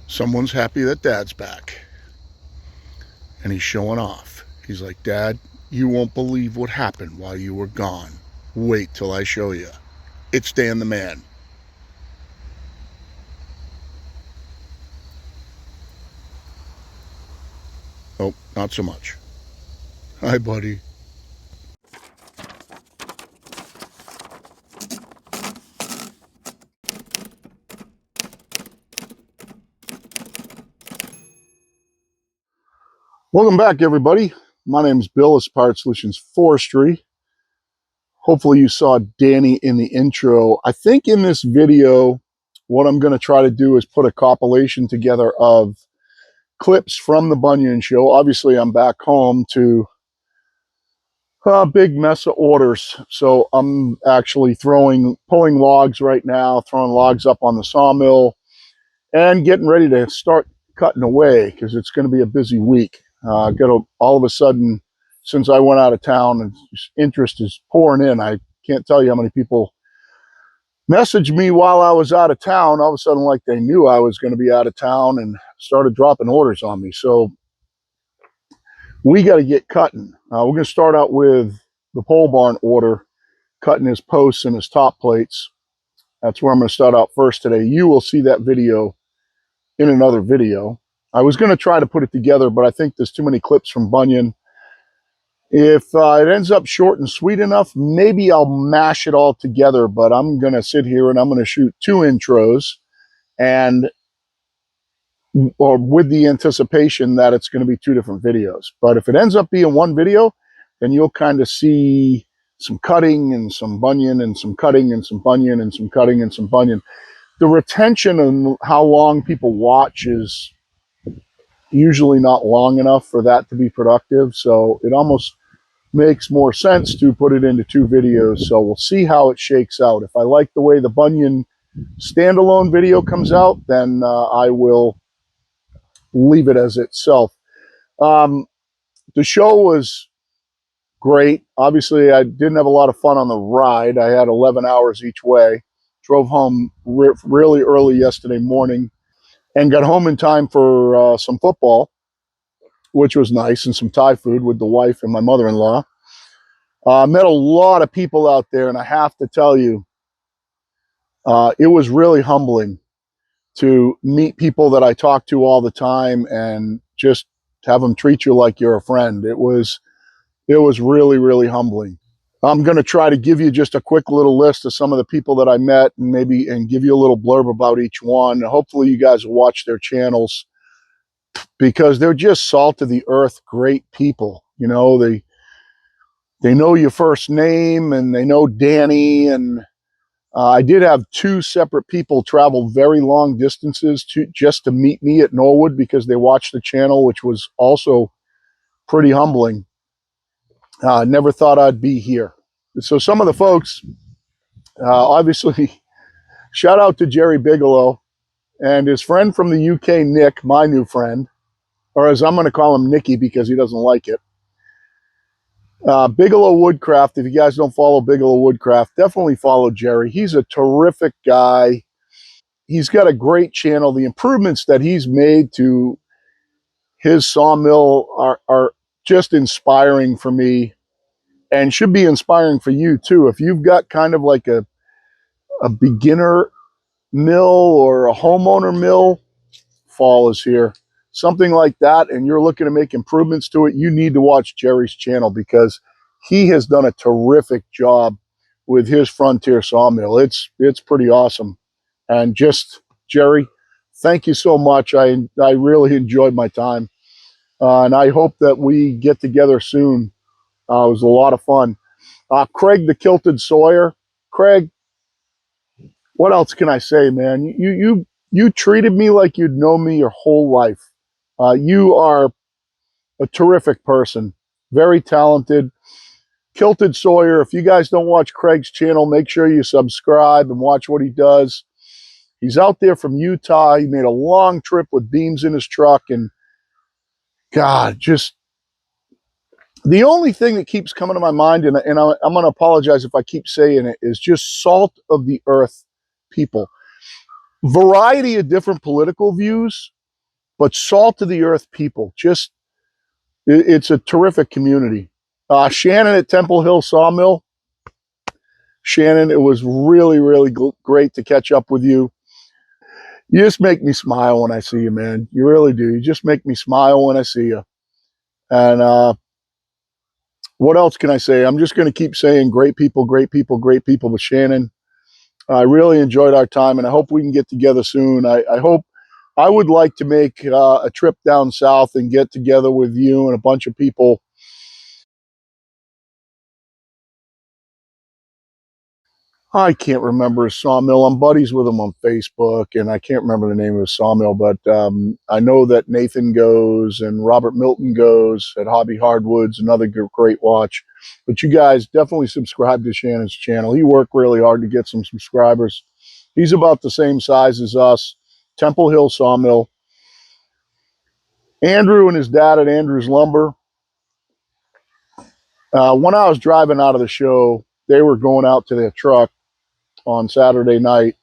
Someone's happy that Dad's back, and he's showing off. He's like, Dad, you won't believe what happened while you were gone. Wait till I show you. It's Dan the Man. Oh, not so much. Hi, buddy. Welcome back, everybody. My name is Bill. It's Pirate Solutions Forestry. Hopefully you saw Danny in the intro. I think in this video, what I'm going to try to do is put a compilation together of clips from the Bunyan Show. Obviously, I'm back home to a big mess of orders. So I'm actually pulling logs right now, throwing logs up on the sawmill, and getting ready to start cutting away because it's going to be a busy week. All of a sudden, since I went out of town, and interest is pouring in. I can't tell you how many people messaged me while I was out of town. All of a sudden, like they knew I was going to be out of town and started dropping orders on me. So we got to get cutting. We're going to start out with the pole barn order, cutting his posts and his top plates. That's where I'm going to start out first today. You will see that video in another video. I was going to try to put it together, but I think there's too many clips from Bunyan. If it ends up short and sweet enough, maybe I'll mash it all together, but I'm going to sit here and I'm going to shoot 2 intros, and or with the anticipation that it's going to be 2 different videos. But if it ends up being one video, then you'll kind of see some cutting and some Bunyan and some cutting and some Bunyan and some cutting and some Bunyan. The retention and how long people watch is usually not long enough for that to be productive. So it almost makes more sense to put it into 2 videos. So we'll see how it shakes out. If I like the way the Bunyan standalone video comes out, then I will leave it as itself. The show was great. Obviously, I didn't have a lot of fun on the ride. I had 11 hours each way. Drove home really early yesterday morning and got home in time for some football, which was nice, and some Thai food with the wife and my mother-in-law. Met a lot of people out there, and I have to tell you, it was really humbling to meet people that I talk to all the time and just have them treat you like you're a friend. It was really, really humbling. I'm going to try to give you just a quick little list of some of the people that I met, and give you a little blurb about each one. Hopefully you guys will watch their channels because they're just salt of the earth, great people. You know, they know your first name and they know Danny. And I did have 2 separate people travel very long distances just to meet me at Norwood because they watched the channel, which was also pretty humbling. Never thought I'd be here. So some of the folks, obviously, shout out to Jerry Bigelow and his friend from the UK, Nick, my new friend, or as I'm going to call him, Nicky, because he doesn't like it. Bigelow Woodcraft. If you guys don't follow Bigelow Woodcraft, definitely follow Jerry. He's a terrific guy. He's got a great channel. The improvements that he's made to his sawmill are just inspiring for me and should be inspiring for you too. If you've got kind of like a beginner mill or a homeowner mill, fall is here. Something like that, and you're looking to make improvements to it, you need to watch Jerry's channel because he has done a terrific job with his Frontier sawmill. It's pretty awesome. And just, Jerry, thank you so much. I really enjoyed my time. And I hope that we get together soon. It was a lot of fun. Craig the Kilted Sawyer. Craig, what else can I say, man? You treated me like you'd known me your whole life. You are a terrific person, very talented. Kilted Sawyer, if you guys don't watch Craig's channel, make sure you subscribe and watch what he does. He's out there from Utah. He made a long trip with beams in his truck, and God, just the only thing that keeps coming to my mind, and I'm going to apologize if I keep saying it, is just salt of the earth people. Variety of different political views, but salt of the earth people. Just, it's a terrific community. Shannon at Temple Hill Sawmill. Shannon, it was really, really great to catch up with you. You just make me smile when I see you, man. You really do. You just make me smile when I see you. And what else can I say? I'm just going to keep saying great people, great people, great people with Shannon. I really enjoyed our time, and I hope we can get together soon. I hope, I would like to make a trip down south and get together with you and a bunch of people. I can't remember his sawmill. I'm buddies with him on Facebook, and I can't remember the name of his sawmill, but I know that Nathan goes and Robert Milton goes at Hobby Hardwoods, another great watch. But you guys definitely subscribe to Shannon's channel. He worked really hard to get some subscribers. He's about the same size as us. Temple Hill Sawmill. Andrew and his dad at Andrew's Lumber. When I was driving out of the show, they were going out to their truck on Saturday night.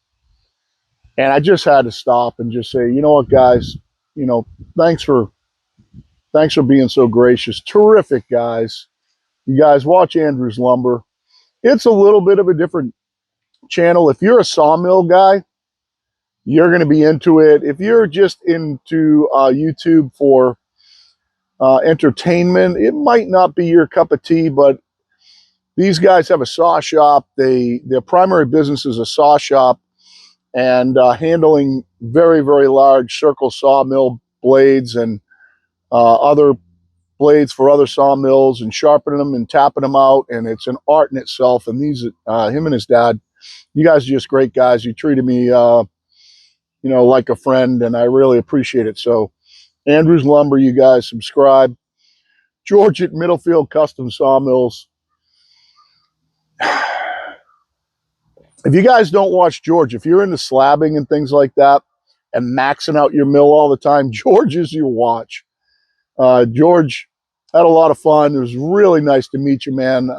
And I just had to stop and just say, you know what, guys, you know, thanks for being so gracious. Terrific guys. You guys watch Andrew's Lumber. It's a little bit of a different channel. If you're a sawmill guy, you're going to be into it. If you're just into YouTube for entertainment, it might not be your cup of tea, but these guys have a saw shop. Their primary business is a saw shop and handling very, very large circle sawmill blades and other blades for other sawmills and sharpening them and tapping them out. And it's an art in itself. And these, him and his dad, you guys are just great guys. You treated me, you know, like a friend, and I really appreciate it. So Andrew's Lumber, you guys subscribe. George at Middlefield Custom Sawmills. If you guys don't watch George, if you're into slabbing and things like that and maxing out your mill all the time, George is your watch. George had a lot of fun. It was really nice to meet you, man.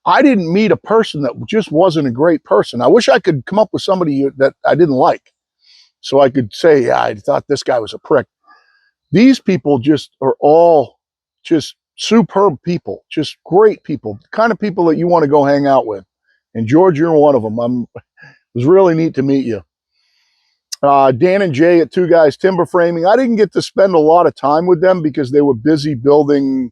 I didn't meet a person that just wasn't a great person. I wish I could come up with somebody that I didn't like so I could say, yeah, I thought this guy was a prick. These people just are all just superb people, just great people, the kind of people that you want to go hang out with. And George, you're one of them. It was really neat to meet you. Dan and Jay at Two Guys Timber Framing. I didn't get to spend a lot of time with them because they were busy building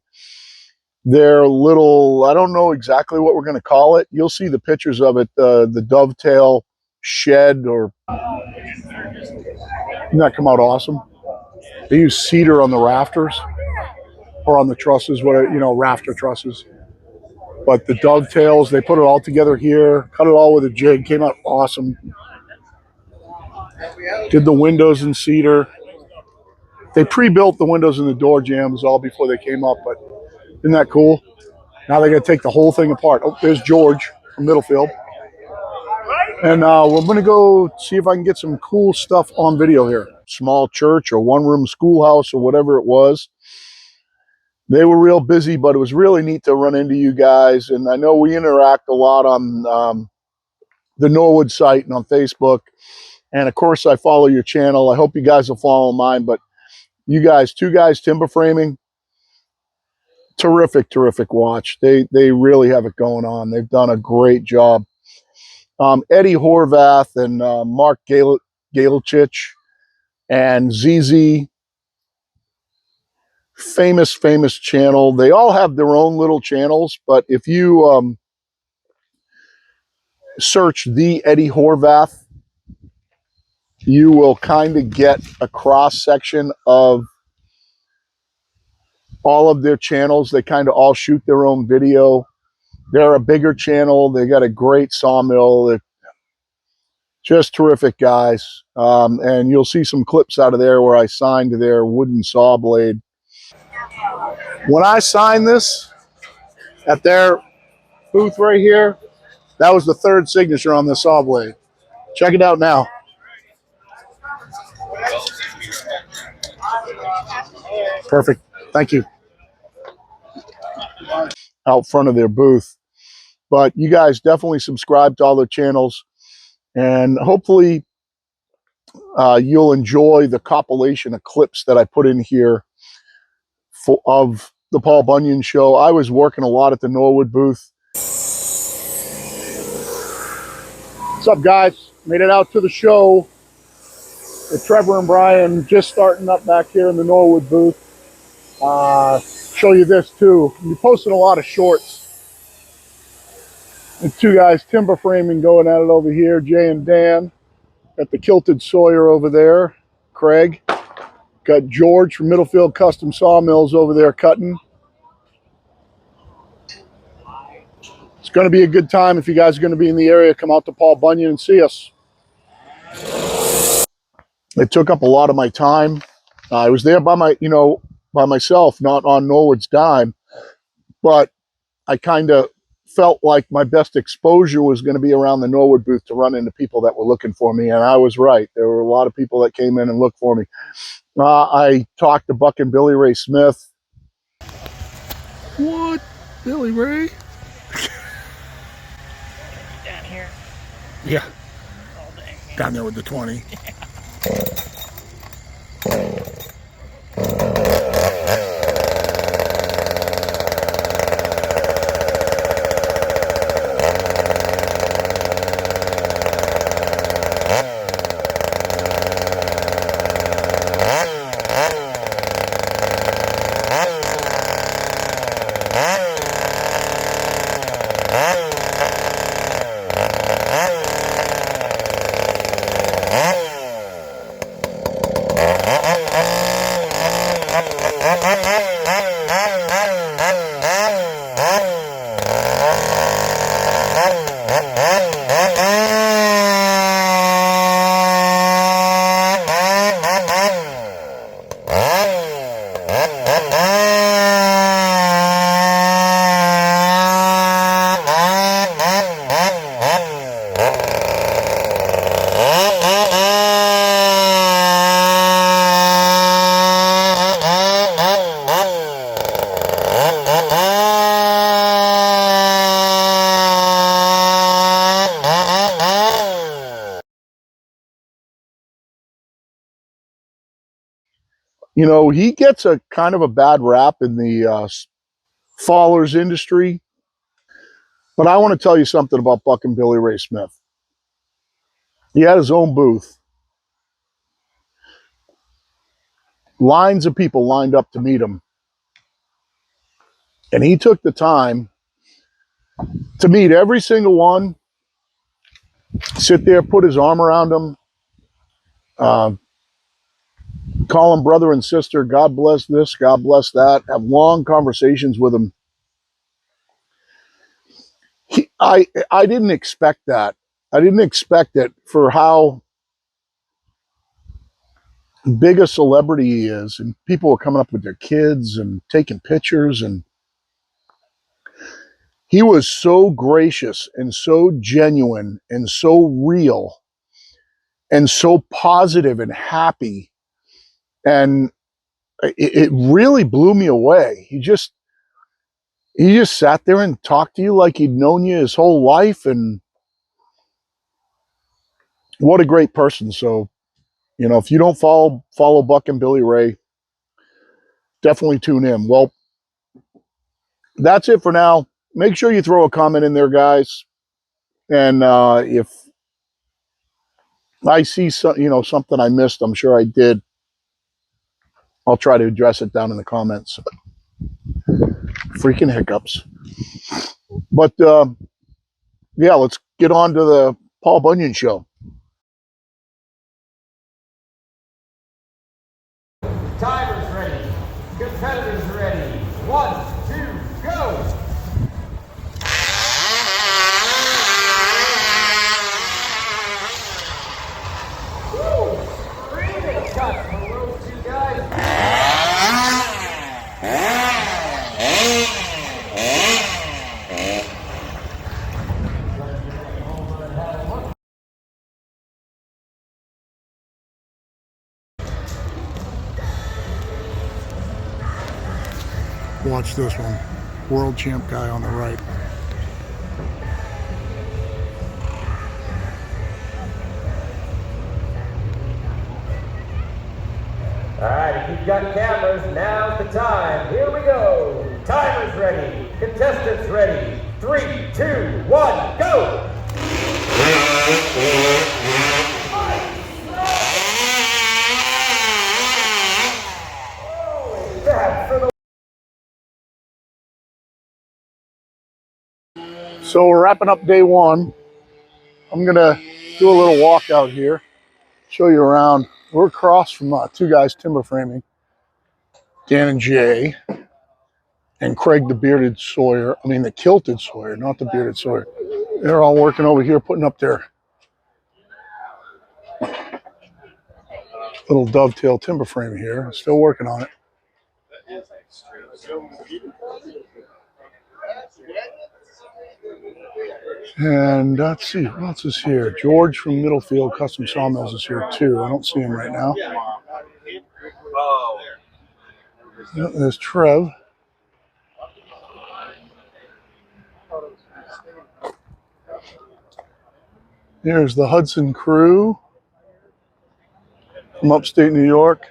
their little, I don't know exactly what we're going to call it. You'll see the pictures of it, the dovetail shed, or didn't that come out awesome? They use cedar on the rafters or on the trusses, whatever, you know, rafter trusses. But the dovetails, they put it all together here, cut it all with a jig, came out awesome. Did the windows in cedar. They pre-built the windows and the door jambs all before they came up, but isn't that cool? Now they got to take the whole thing apart. Oh, there's George from Middlefield. And we're going to go see if I can get some cool stuff on video here. Small church or one-room schoolhouse or whatever it was. They were real busy, but it was really neat to run into you guys. And I know we interact a lot on the Norwood site and on Facebook. And of course, I follow your channel. I hope you guys will follow mine. But you guys, Two Guys Timber Framing, terrific, terrific watch. They really have it going on. They've done a great job. Eddie Horvath and Mark Galechich and ZZ, famous channel. They all have their own little channels, but if you search the Eddie Horvath, you will kind of get a cross section of all of their channels. They kind of all shoot their own video. They're a bigger channel. They got a great sawmill. They're just terrific guys. And you'll see some clips out of there where I signed their wooden saw blade. When I signed this at their booth right here, that was the third signature on the saw blade. Check it out now. Perfect. Thank you. Out front of their booth. But you guys definitely subscribe to all their channels. And hopefully you'll enjoy the compilation of clips that I put in here of the Paul Bunyan Show. I was working a lot at the Norwood booth. What's up, guys? Made it out to the show with Trevor and Brian, just starting up back here in the Norwood booth. Show you this too. We posted a lot of shorts. The two guys timber framing going at it over here, Jay and Dan. Got the Kilted Sawyer over there, Craig. Got George from Middlefield Custom Sawmills over there cutting. It's going to be a good time. If you guys are going to be in the area, come out to Paul Bunyan and see us. It took up a lot of my time. I was there by myself, not on Norwood's dime, but I kind of felt like my best exposure was going to be around the Norwood booth to run into people that were looking for me, and I was right. There were a lot of people that came in and looked for me. I talked to Buck and Billy Ray Smith. What? Billy Ray? Down here. Yeah. All day. Down there with the 20. You know, he gets a kind of a bad rap in the fallers industry. But I want to tell you something about Buck and Billy Ray Smith. He had his own booth. Lines of people lined up to meet him. And he took the time to meet every single one, sit there, put his arm around them, call them brother and sister, God bless this, God bless that, have long conversations with them. I didn't expect that. I didn't expect it for how big a celebrity he is. And people were coming up with their kids and taking pictures. And he was so gracious and so genuine and so real and so positive and happy. And it really blew me away. He just sat there and talked to you like he'd known you his whole life. And what a great person. So, you know, if you don't follow Buck and Billy Ray, definitely tune in. Well, that's it for now. Make sure you throw a comment in there, guys. And if I see something I missed, I'm sure I did, I'll try to address it down in the comments. Freaking hiccups. But yeah, let's get on to the Paul Bunyan Show. Timer's ready. Competitors ready. 1, 2, go! Woo! Really cut for those two guys. Watch this one. World champ guy on the right. If you've got cameras, now's the time. Here we go. Timer's ready. Contestants ready. 3, 2, 1, go! That's for the So we're wrapping up day one. I'm gonna do a little walk out here, show you around. We're across from two guys timber framing, Dan and Jay, and Craig the bearded sawyer. I mean the kilted sawyer, not the bearded sawyer. They're all working over here, putting up their little dovetail timber frame here. Still working on it. And let's see, who else is here? George from Middlefield Custom Sawmills is here too. I don't see him right now. There's Trev. Here's the Hudson crew from upstate New York.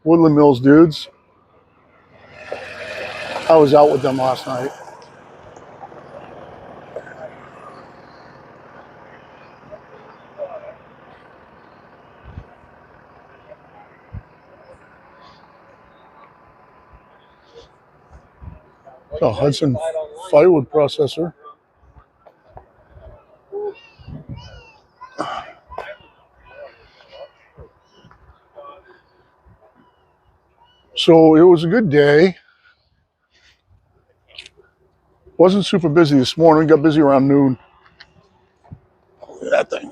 Woodland Mills dudes. I was out with them last night. The Hudson firewood processor. So it was a good day. Wasn't super busy this morning. Got busy around noon. Look at that thing.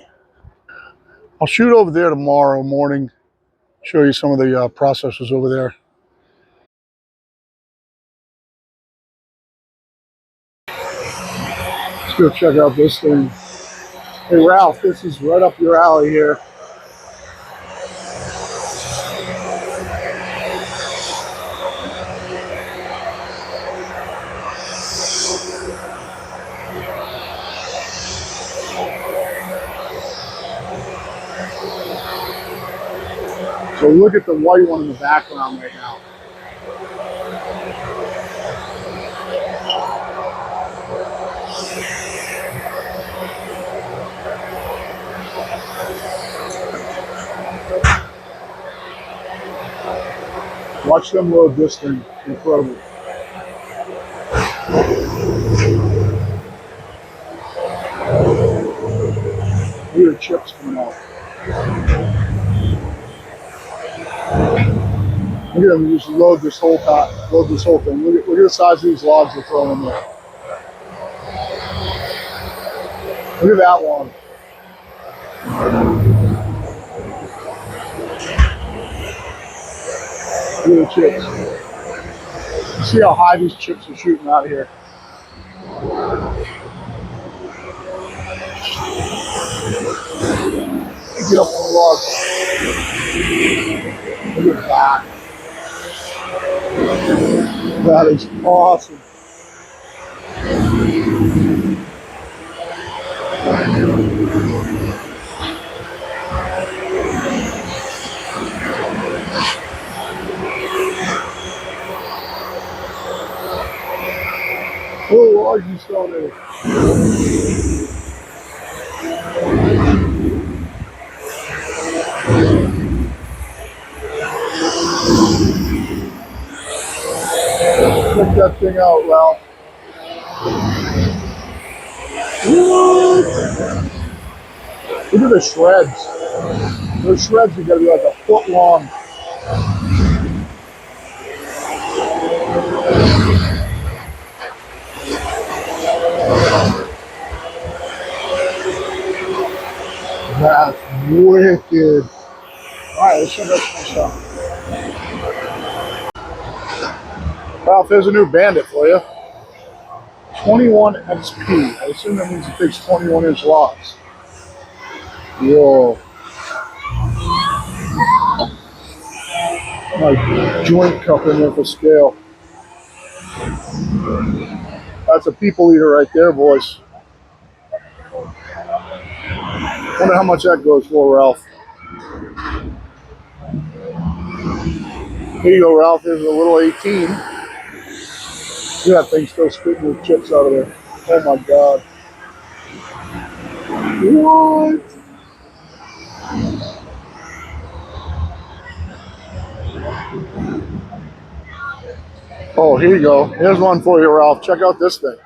I'll shoot over there tomorrow morning. Show you some of the processors over there. Let's go check out this thing. Hey Ralph, this is right up your alley here. So look at the white one in the background right now. Watch them load this thing. Incredible. Look at the chips coming out. Look at them just load this whole thing. Look at the size of these logs they're throwing in there. Look at that one. Look at the chips. See how high these chips are shooting out of here. Get up on the log. Look at that. That is awesome. Oh, logs you saw there. Check that thing out, Ralph. Look at the shreds. Those shreds are going to be like a foot long. That's wicked. Alright, let's check out some stuff. Ralph, there's a new bandit for you. 21 XP. I assume that means it takes 21-inch logs. Whoa. My joint cup in there for scale. That's a people eater right there, boys. Wonder how much that goes for, Ralph. Here you go, Ralph. Here's a little 18. Look at that thing still spitting the chips out of there. Oh my God. What? Oh, here you go. Here's one for you, Ralph. Check out this thing.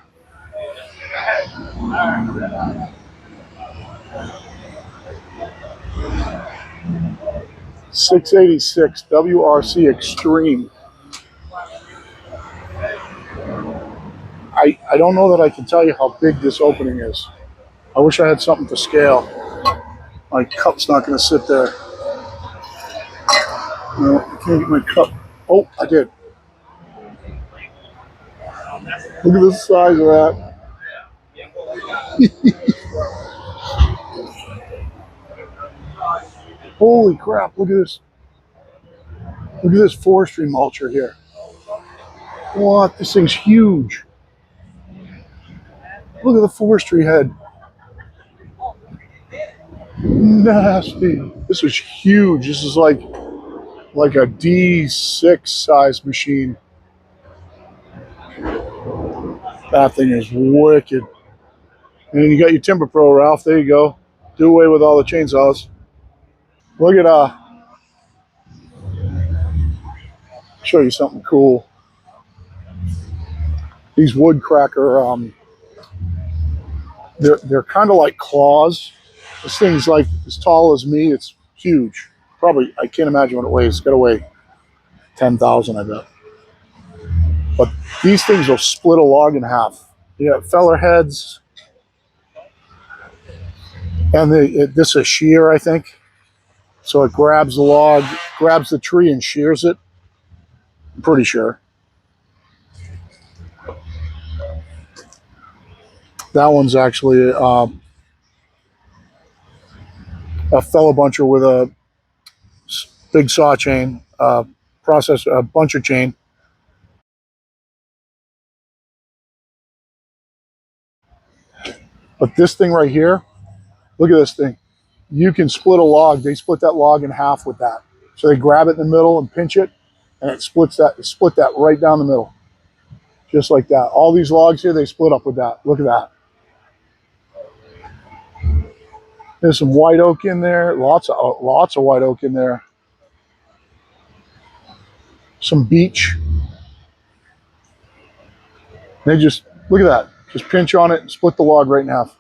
$686 WRC Extreme. I don't know that I can tell you how big this opening is. I wish I had something to scale. My cup's not going to sit there. No, I can't get my cup. Oh, I did. Look at the size of that. Holy crap, look at this. Look at this forestry mulcher here. What? This thing's huge. Look at the forestry head. Nasty. This is huge. This is like a D6 size machine. That thing is wicked. And you got your Timber Pro, Ralph. There you go. Do away with all the chainsaws. Look at show you something cool. These wood cracker, they're kind of like claws. This thing's like as tall as me. It's huge. Probably, I can't imagine what it weighs. It's got to weigh 10,000, I bet. But these things will split a log in half. You got feller heads, and this is a shear, I think. So it grabs the log, grabs the tree, and shears it. I'm pretty sure. That one's actually a fellow buncher with a big saw chain, a buncher chain. But this thing right here, look at this thing. You can split a log. They split that log in half with that. So they grab it in the middle and pinch it, and it split that right down the middle. Just like that. All these logs here, they split up with that. Look at that. There's some white oak in there. Lots of white oak in there. Some beech. They just, look at that. Just pinch on it and split the log right in half.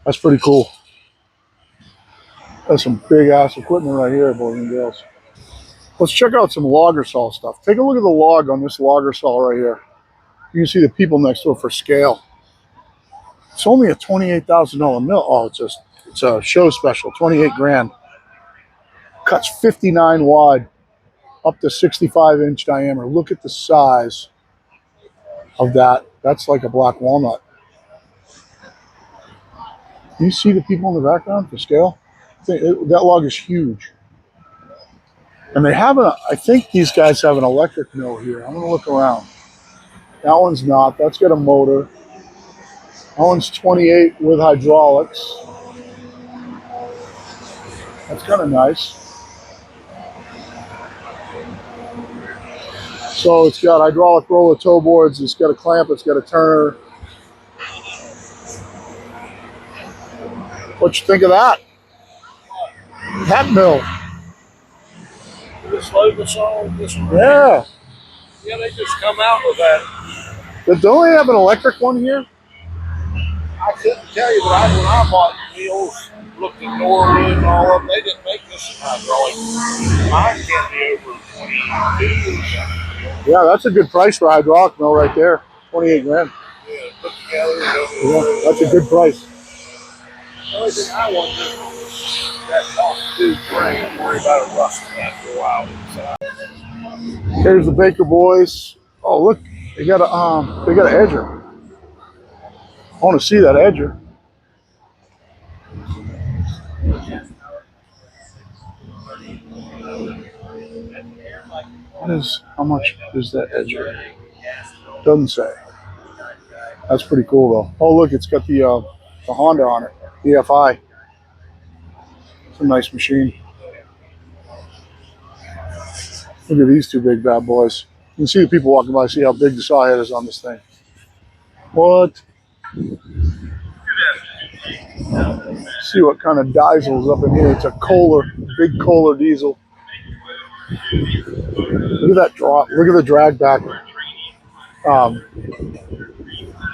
That's pretty cool. That's some big ass equipment right here, boys and girls. Let's check out some logger saw stuff. Take a look at the log on this logger saw right here. You can see the people next to it for scale. It's only a $28,000 mill. Oh, it's a show special, 28 grand. Cuts 59 wide, up to 65-inch diameter. Look at the size of that. That's like a black walnut. You see the people in the background for scale? That log is huge. And they have I think these guys have an electric mill here. I'm gonna look around. That one's not. That's got a motor. That one's 28 with hydraulics. That's kind of nice. So it's got hydraulic roller toe boards. It's got a clamp. It's got a turner. What you think of that? That mill. This logo song, this one. Yeah. Yeah, they just come out with that. But don't they have an electric one here? I couldn't tell you, but when I bought wheels, looked at Norwood and all of them, they didn't make this hydraulic. Mine can't be over 22 or something. Yeah, that's a good price for a hydraulic mill right there. 28 grand. Yeah, put together. Yeah, that's a good price. The only thing I want is that top 2 frame. Worry about it rusting after a while inside. Here's the Baker boys. Oh, look, they got an edger. I want to see that edger. How much is that edger? Doesn't say. That's pretty cool though. Oh, look, it's got the Honda on it, the FI. It's a nice machine. Look at these two big bad boys. You can see the people walking by, see how big the saw head is on this thing. What? See what kind of diesel's up in here. It's a Kohler, big Kohler diesel. Look at that draw. Look at the drag back.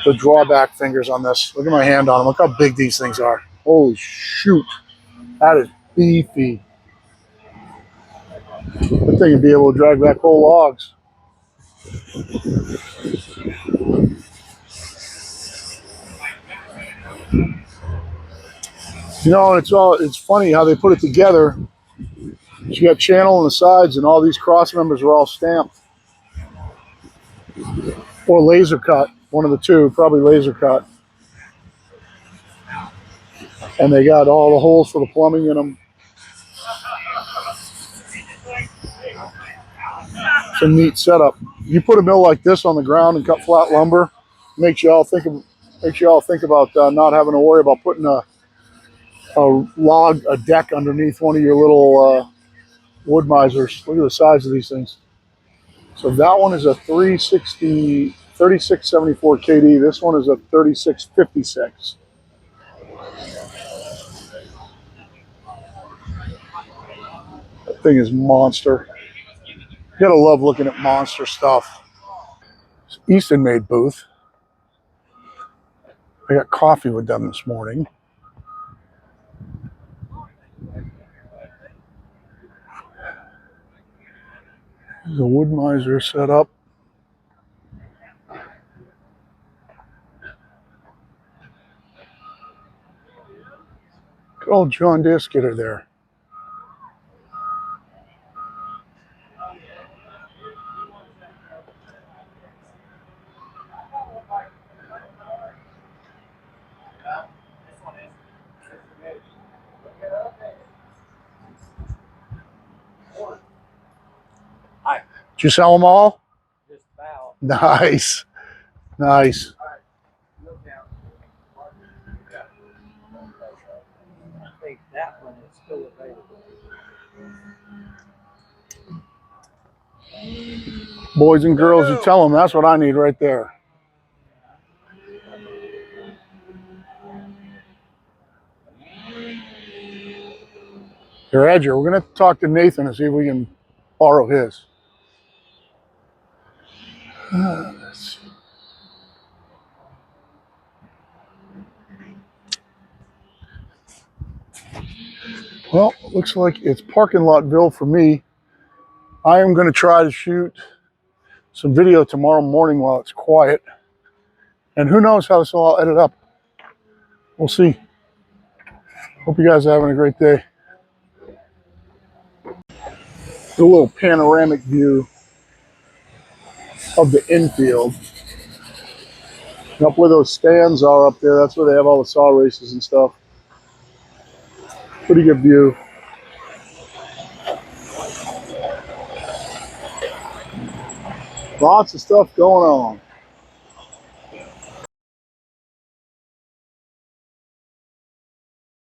The drawback fingers on this. Look at my hand on them. Look how big these things are. Holy shoot. That is beefy. That thing would be able to drag back whole logs. You know, it's funny how they put it together. You got channel on the sides and all these cross members are all stamped. Or laser cut, one of the two, probably laser cut. And they got all the holes for the plumbing in them. It's a neat setup. You put a mill like this on the ground and cut flat lumber, makes you all think about not having to worry about putting a deck underneath one of your little wood misers. Look at the size of these things. So that one is a 3674 KD. This one is a 3656. That thing is monster. You gotta love looking at monster stuff. It's Easton made booth. I got coffee with them this morning. There's a wood miser set up. Good old John Deere skidder there. Did you sell them all? Just about. Nice. Nice. I think that one is still available. Boys and girls, you tell them that's what I need right there. Here, Edger, we're going to talk to Nathan and see if we can borrow his. Let's see. Well, looks like it's parking lotville for me. I am going to try to shoot some video tomorrow morning while it's quiet. And who knows how this will all edit up. We'll see. Hope you guys are having a great day. A little panoramic view of the infield. And up where those stands are up there, that's where they have all the saw races and stuff. Pretty good view. Lots of stuff going on.